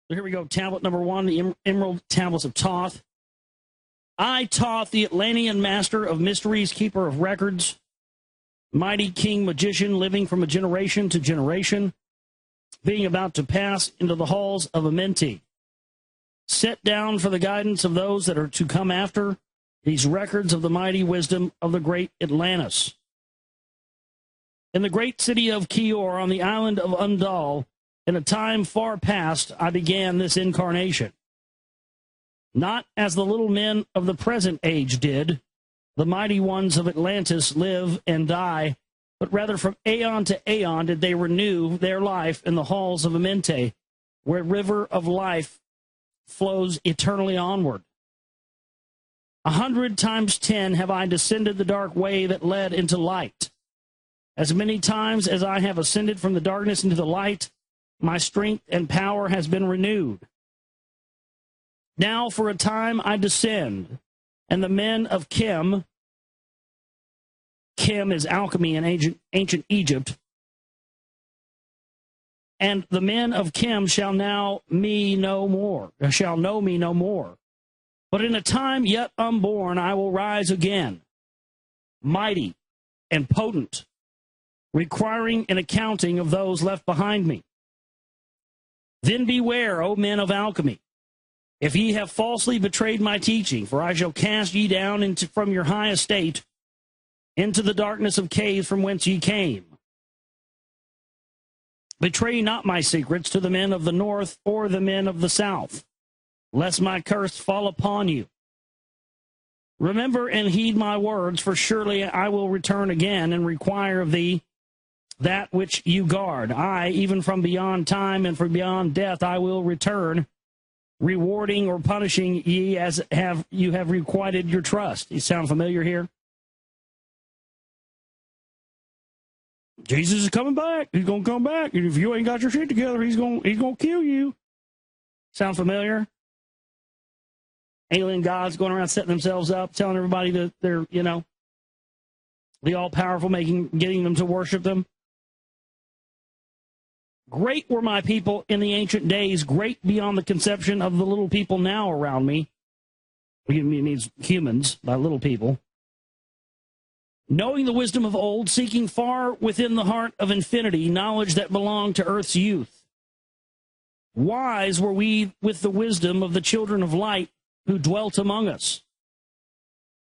Here we go. Tablet number 1, the Emerald Tablets of Thoth. I, Thoth the Atlantean, master of mysteries, keeper of records, mighty king magician, living from a generation to generation, being about to pass into the halls of Amenti, set down for the guidance of those that are to come after these records of the mighty wisdom of the great Atlantis. In the great city of Kior, on the island of Undal, in a time far past, I began this incarnation. Not as the little men of the present age did, the mighty ones of Atlantis live and die, but rather from aeon to aeon did they renew their life in the halls of Amenti, where river of life flows eternally onward. 100 times 10 have I descended the dark way that led into light. As many times as I have ascended from the darkness into the light, my strength and power has been renewed. Now for a time I descend, and the men of Chem is alchemy in ancient Egypt, and the men of Chem shall know me no more. But in a time yet unborn I will rise again, mighty and potent, requiring an accounting of those left behind me. Then beware, O men of alchemy, if ye have falsely betrayed my teaching, for I shall cast ye down from your high estate into the darkness of caves from whence ye came. Betray not my secrets to the men of the north or the men of the south, lest my curse fall upon you. Remember and heed my words, for surely I will return again and require of thee that which you guard. I, even from beyond time and from beyond death, I will return, rewarding or punishing ye as you have requited your trust. You sound familiar here? Jesus is coming back. He's going to come back. And if you ain't got your shit together, he's going to kill you. Sound familiar? Alien gods going around setting themselves up, telling everybody that they're, the all-powerful, getting them to worship them. Great were my people in the ancient days, great beyond the conception of the little people now around me. It means humans, by little people. Knowing the wisdom of old, seeking far within the heart of infinity, knowledge that belonged to earth's youth. Wise were we with the wisdom of the children of light who dwelt among us.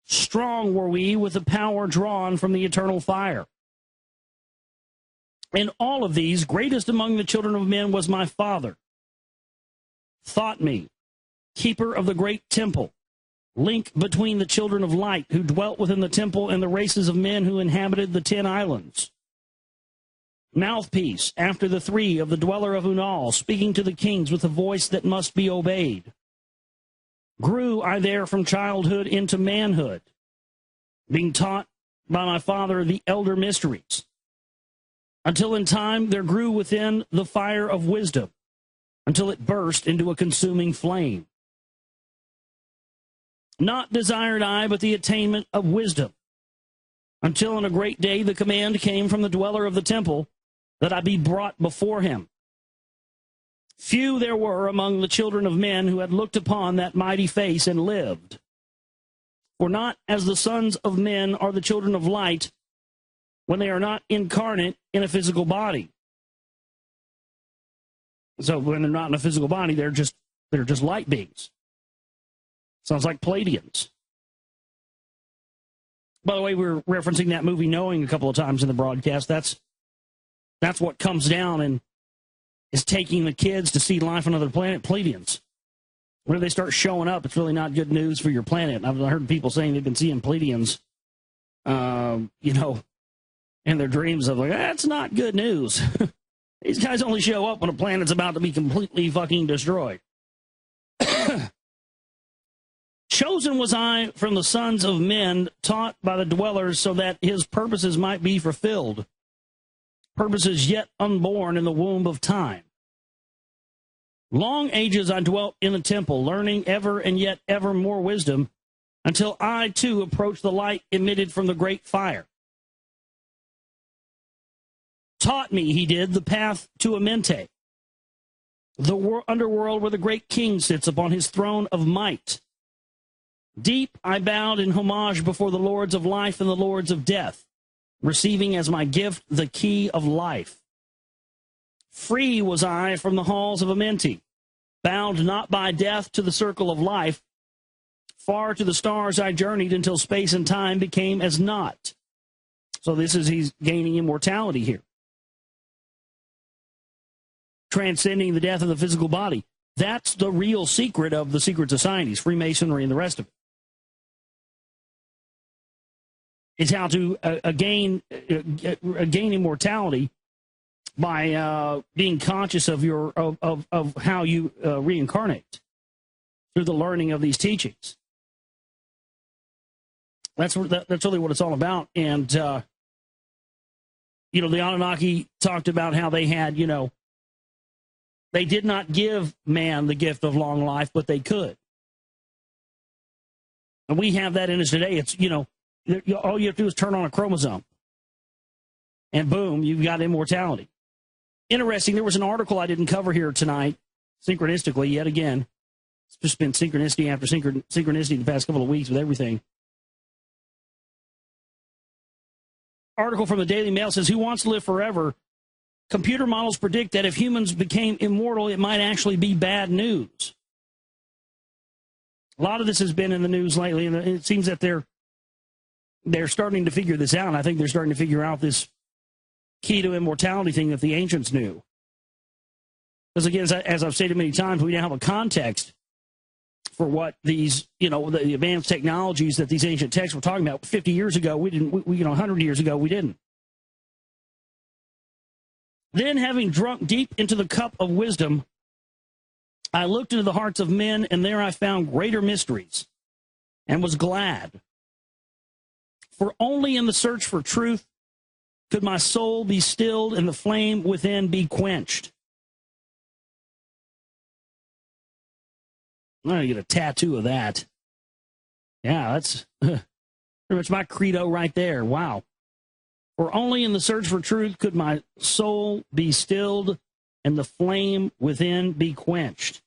Strong were we with the power drawn from the eternal fire. In all of these, greatest among the children of men was my father, Thoth me, keeper of the great temple, link between the children of light who dwelt within the temple and the races of men who inhabited the 10 islands. Mouthpiece after the 3 of the dweller of Unal, speaking to the kings with a voice that must be obeyed. Grew I there from childhood into manhood, being taught by my father the elder mysteries, until in time there grew within the fire of wisdom, until it burst into a consuming flame. Not desired I but the attainment of wisdom, until in a great day the command came from the dweller of the temple that I be brought before him. Few there were among the children of men who had looked upon that mighty face and lived. For not as the sons of men are the children of light when they are not incarnate in a physical body. So when they're not in a physical body, they're just light beings. Sounds like Pleiadians. By the way, we were referencing that movie Knowing a couple of times in the broadcast. That's what comes down and is taking the kids to see life on another planet, Pleiadians. When they start showing up, it's really not good news for your planet. I've heard people saying they've been seeing Pleiadians, in their dreams of that's not good news. These guys only show up when a planet's about to be completely fucking destroyed. Chosen was I from the sons of men, taught by the dwellers, so that his purposes might be fulfilled. Purposes yet unborn in the womb of time. Long ages I dwelt in the temple, learning ever and yet ever more wisdom, until I too approached the light emitted from the great fire. Taught me, he did, the path to Amenti, the underworld where the great king sits upon his throne of might. Deep I bowed in homage before the lords of life and the lords of death, receiving as my gift the key of life. Free was I from the halls of Amenti, bound not by death to the circle of life. Far to the stars I journeyed until space and time became as naught. So he's gaining immortality here. Transcending the death of the physical body. That's the real secret of the secret societies, Freemasonry and the rest of it. Is how to gain immortality by being conscious of of how you reincarnate through the learning of these teachings. That's really what it's all about. And the Anunnaki talked about how they had, they did not give man the gift of long life, but they could. And we have that in us today. It's, all you have to do is turn on a chromosome. And boom, you've got immortality. Interesting, there was an article I didn't cover here tonight, synchronistically, yet again. It's just been synchronicity after synchronicity the past couple of weeks with everything. Article from the Daily Mail says, who wants to live forever? Computer models predict that if humans became immortal, it might actually be bad news. A lot of this has been in the news lately, and it seems that they're starting to figure this out. I think they're starting to figure out this key to immortality thing that the ancients knew. Because again, as I've stated many times, we now have a context for what these, the advanced technologies that these ancient texts were talking about. 50 years ago, we didn't. 100 years ago, we didn't. Then, having drunk deep into the cup of wisdom, I looked into the hearts of men, and there I found greater mysteries, and was glad. For only in the search for truth could my soul be stilled and the flame within be quenched. I'm going to get a tattoo of that. Yeah, that's pretty much my credo right there. Wow. For only in the search for truth could my soul be stilled and the flame within be quenched.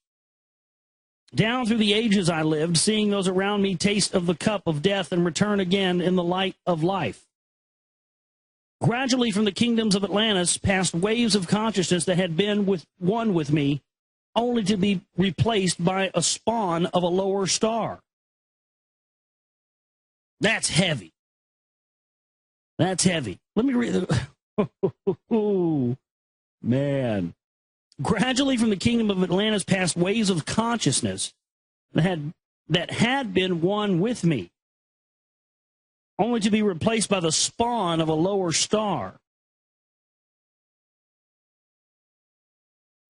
Down through the ages I lived, seeing those around me taste of the cup of death and return again in the light of life. Gradually from the kingdoms of Atlantis passed waves of consciousness that had been one with me, only to be replaced by a spawn of a lower star. That's heavy. That's heavy. Let me read the... Oh, man. Gradually from the kingdom of Atlantis passed waves of consciousness that had been one with me, only to be replaced by the spawn of a lower star.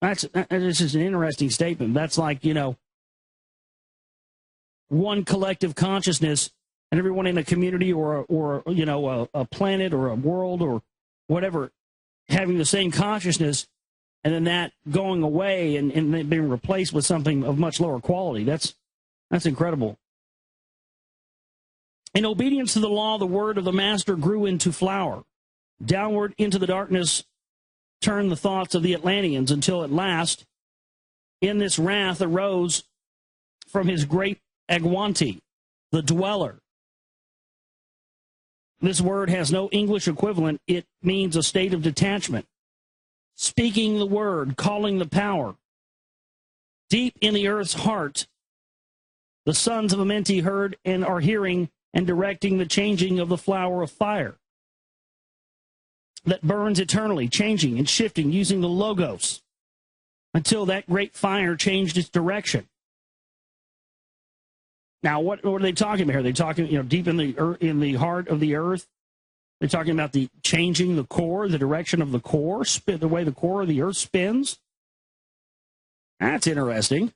That's just an interesting statement. That's like, one collective consciousness and everyone in a community or a planet or a world or whatever having the same consciousness, and then that going away and then being replaced with something of much lower quality. That's incredible. In obedience to the law, the word of the master grew into flower. Downward into the darkness turned the thoughts of the Atlanteans, until at last, in this wrath arose from his great Agwanti, the dweller. This word has no English equivalent. It means a state of detachment. Speaking the word, calling the power. Deep in the earth's heart, the sons of Amenti heard and are hearing and directing the changing of the flower of fire that burns eternally, changing and shifting using the logos until that great fire changed its direction. Now, what are they talking about here? Are they talking, deep in the heart of the earth? They're talking about the changing the core, the direction of the core, the way the core of the earth spins. That's interesting.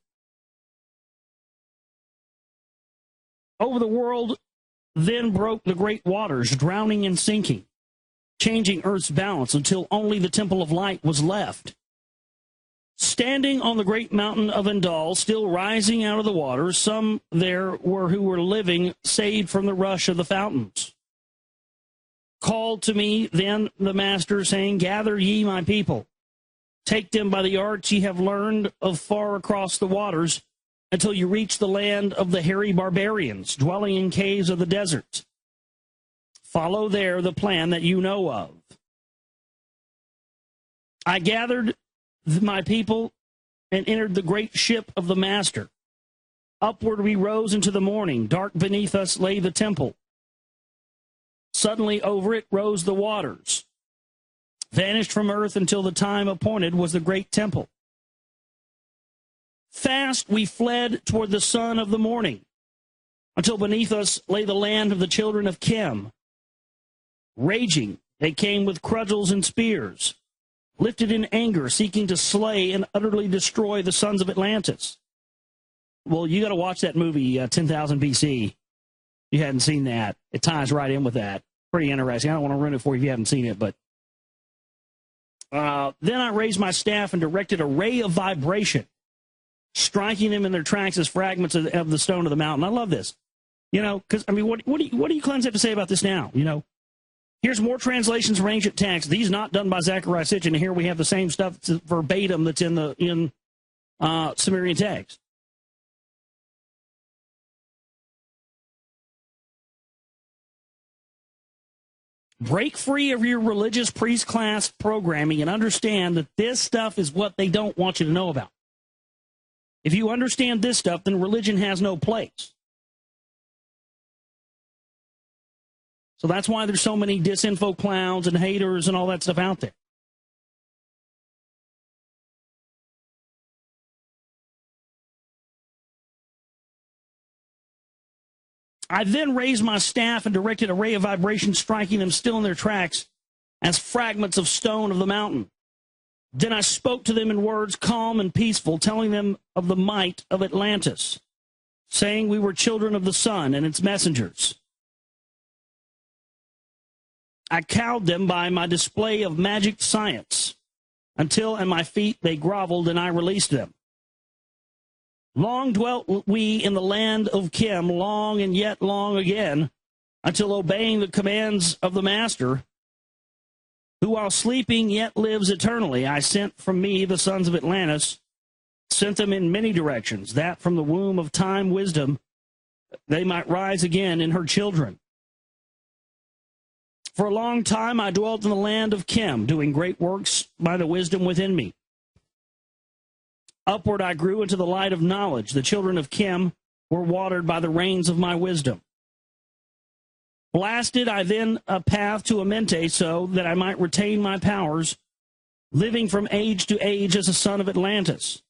Over the world then broke the great waters, drowning and sinking, changing earth's balance until only the temple of light was left. Standing on the great mountain of Endal, still rising out of the water, some there were who were living, saved from the rush of the fountains. Called to me then the master, saying, gather ye my people, Take them by the arts ye have learned of far across the waters, until you reach the land of the hairy barbarians, dwelling in caves of the deserts. Follow there the plan that you know of. I gathered my people and entered the great ship of the master. Upward we rose into the morning. Dark beneath us lay the temple. Suddenly over it rose the waters. Vanished from earth until the time appointed was the great temple. Fast we fled toward the sun of the morning, until beneath us lay the land of the children of Chem. Raging, they came with cudgels and spears, lifted in anger, seeking to slay and utterly destroy the sons of Atlantis. Well, you got to watch that movie, 10,000 BC. You hadn't seen that. It ties right in with that. Pretty interesting. I don't want to ruin it for you if you haven't seen it, but then I raised my staff and directed a ray of vibration, striking them in their tracks as fragments of the stone of the mountain. I love this. You know, because, I mean, what do you cleanse have to say about this now? You know, here's more translations from ancient texts. These not done by Zechariah Sitchin. And here we have the same stuff verbatim that's in Sumerian text. Break free of your religious priest class programming and understand that this stuff is what they don't want you to know about. If you understand this stuff, then religion has no place. So that's why there's so many disinfo clowns and haters and all that stuff out there. I then raised my staff and directed a ray of vibration, striking them still in their tracks as fragments of stone of the mountain. Then I spoke to them in words calm and peaceful, telling them of the might of Atlantis, saying we were children of the sun and its messengers. I cowed them by my display of magic science, until at my feet they groveled and I released them. Long dwelt we in the land of Chem, long and yet long again, until obeying the commands of the Master, who while sleeping yet lives eternally, I sent from me the sons of Atlantis, sent them in many directions, that from the womb of time wisdom they might rise again in her children. For a long time I dwelt in the land of Chem, doing great works by the wisdom within me. Upward I grew into the light of knowledge. The children of Chem were watered by the rains of my wisdom. Blasted I then a path to Amente so that I might retain my powers, living from age to age as a son of Atlantis,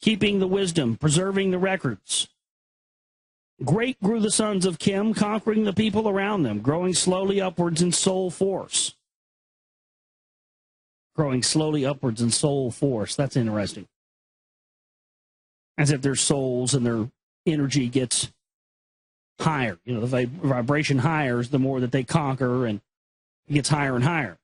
keeping the wisdom, preserving the records. Great grew the sons of Chem, conquering the people around them, growing slowly upwards in soul force. Growing slowly upwards in soul force. That's interesting. As if their souls and their energy gets higher. You know, the vibration higher, the more that they conquer, and it gets higher and higher.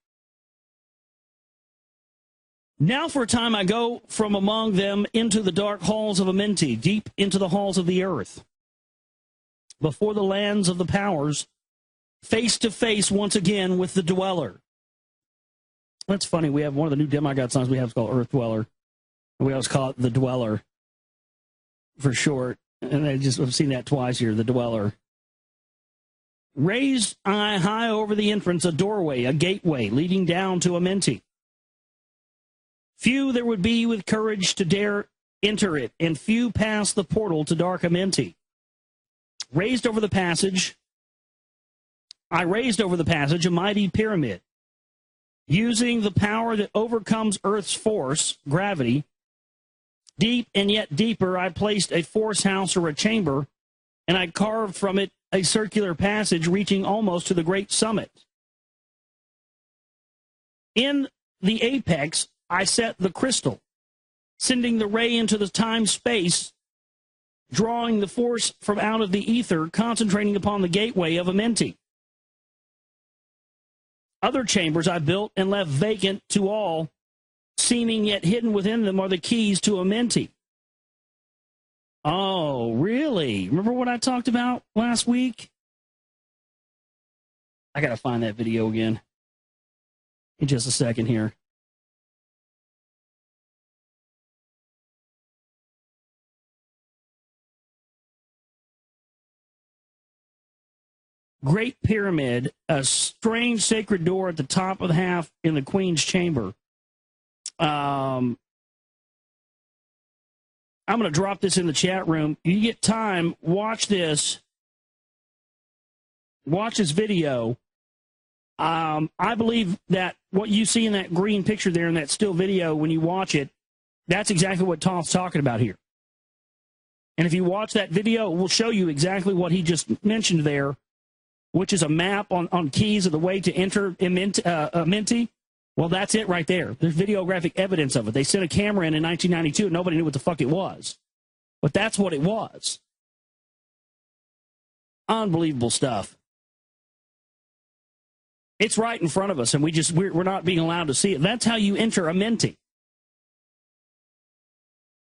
Now for a time I go from among them into the dark halls of Amenti, deep into the halls of the earth, before the lands of the powers, face to face once again with the dweller. That's funny. We have one of the new demigod songs we have is called Earth Dweller. We always call it the Dweller for short. And I've seen that twice here, the Dweller. Raised I high over the entrance a doorway, a gateway leading down to Amenti. Few there would be with courage to dare enter it, and few pass the portal to dark Amenti. I raised over the passage a mighty pyramid, using the power that overcomes Earth's force, gravity. Deep and yet deeper, I placed a force house or a chamber, and I carved from it a circular passage reaching almost to the great summit. In the apex, I set the crystal, sending the ray into the time-space, drawing the force from out of the ether, concentrating upon the gateway of Amenti. Other chambers I built and left vacant to all, seeming yet hidden within them are the keys to Amenti. Oh, really? Remember what I talked about last week? I got to find that video again in just a second here. Great Pyramid, a strange sacred door at the top of the half in the Queen's Chamber. I'm going to drop this in the chat room. You get time, watch this. Watch this video. I believe that what you see in that green picture there in that still video, when you watch it, that's exactly what Thoth's talking about here. And if you watch that video, it will show you exactly what he just mentioned there, which is a map on keys of the way to enter Amenti. Well, that's it right there. There's videographic evidence of it. They sent a camera in 1992, and nobody knew what the fuck it was. But that's what it was. Unbelievable stuff. It's right in front of us, and we're not being allowed to see it. That's how you enter Amenti.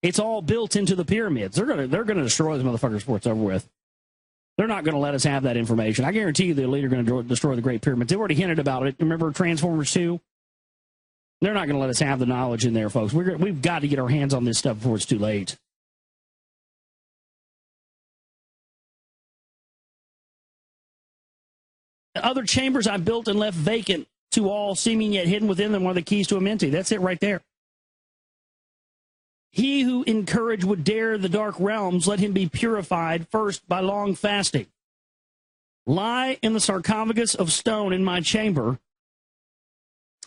It's all built into the pyramids. They're gonna destroy those motherfuckers before it's over with. They're not going to let us have that information. I guarantee you the elite are going to destroy the Great Pyramids. They've already hinted about it. Remember Transformers 2? They're not going to let us have the knowledge in there, folks. We've got to get our hands on this stuff before it's too late. Other chambers I built and left vacant to all, seeming yet hidden within them, are the keys to Amenti. That's it right there. He who in courage would dare the dark realms, let him be purified first by long fasting. Lie in the sarcophagus of stone in my chamber.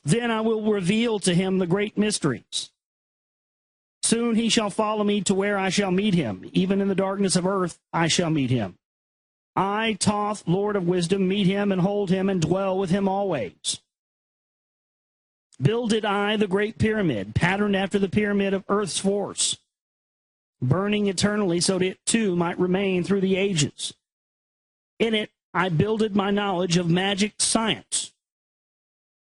Then I will reveal to him the great mysteries. Soon he shall follow me to where I shall meet him. Even in the darkness of earth I shall meet him. I, Thoth, Lord of wisdom, meet him and hold him and dwell with him always. Builded I the great pyramid, patterned after the pyramid of earth's force, burning eternally so that it too might remain through the ages. In it I builded my knowledge of magic science,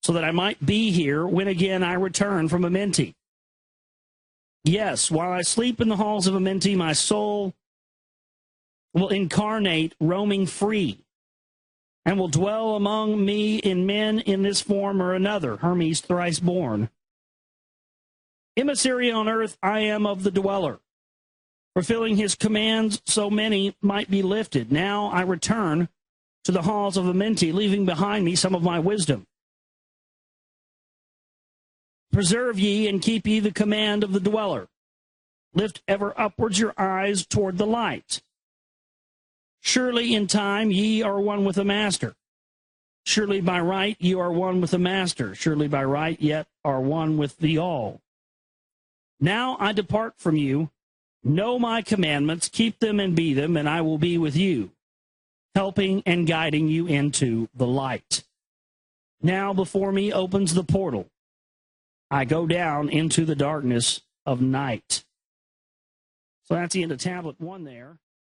so that I might be here when again I return from Amenti. Yes, while I sleep in the halls of Amenti, my soul will incarnate, roaming free, and will dwell among me in men in this form or another, Hermes thrice born. Emissary on earth, I am of the dweller, fulfilling his commands so many might be lifted. Now I return to the halls of Amenti, leaving behind me some of my wisdom. Preserve ye and keep ye the command of the dweller. Lift ever upwards your eyes toward the light. Surely in time ye are one with the Master. Surely by right you are one with the Master. Surely by right yet are one with the All. Now I depart from you. Know my commandments, keep them and be them, and I will be with you, helping and guiding you into the light. Now before me opens the portal. I go down into the darkness of night. So that's the end of tablet 1 there.